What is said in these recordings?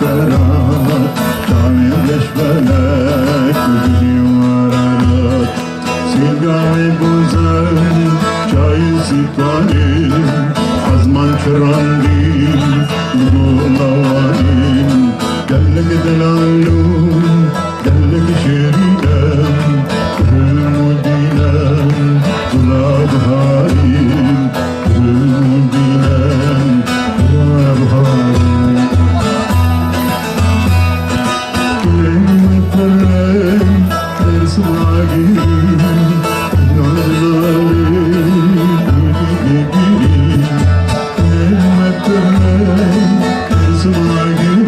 فرات شعبي بلشبلك وجدي ورارات سيقاوي بوزاني شاي سيطاني عزمان شراندي نقول لواني دلك دلالون دلك شريدان المدينة طلاب هارين المدينة طلاب هارين كلين كلين تسمعين نظرين وديكين كلين كلين تسمعين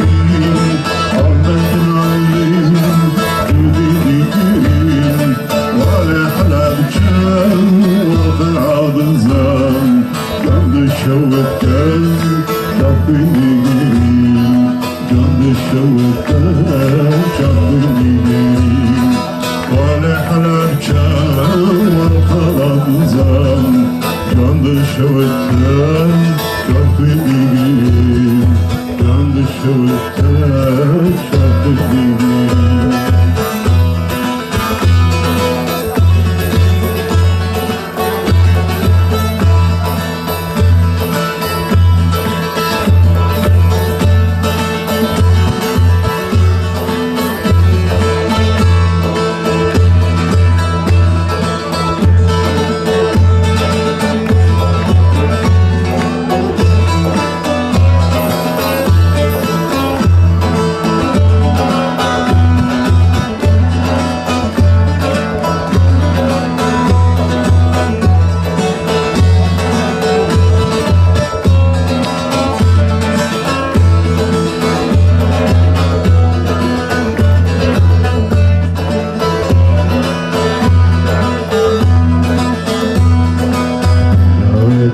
شوكان شافني جنب الشوكان شافني ولا حلال شام والخراب زام جنب الشوكان شافني جنب الشوكان شافني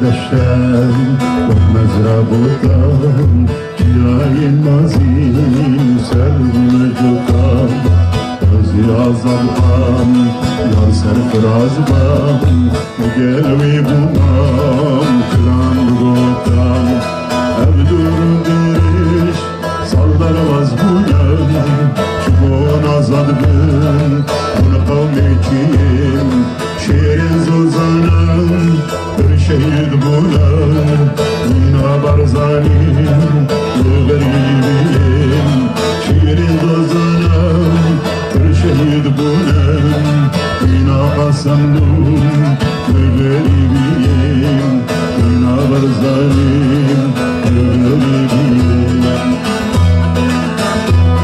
الشام ومزرعتان جاي المازين سلم جوكان رزي عزبان يار سرف رازبان قلبي بومام كلام بغوتان أبدور ديرش صدر وزبويان شبون azad بن ونقومي كيم شيرين زوزانان شهيد بولان مينا برزانين وغريبين شيرين غزانان شهيد بولان مينا قسملون وغريبين مينا برزانين وغريبين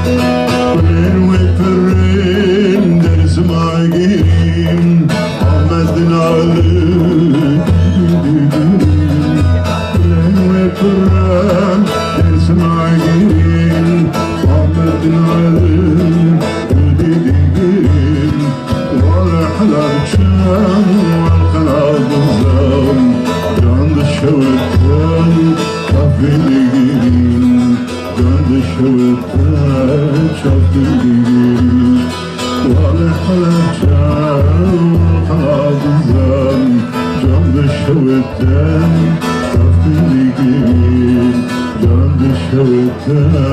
قلين وفرين درس معقيم عمدنا عليك القرآن اسمعين وعمدنا عليهم وديدين والأحلام شام والخلاب الزام جاند الشوكان شافي ديدين جاند الشوكان شافي ديدين والأحلام شام والخلاب الزام جاند الشوكان جنب الشوكان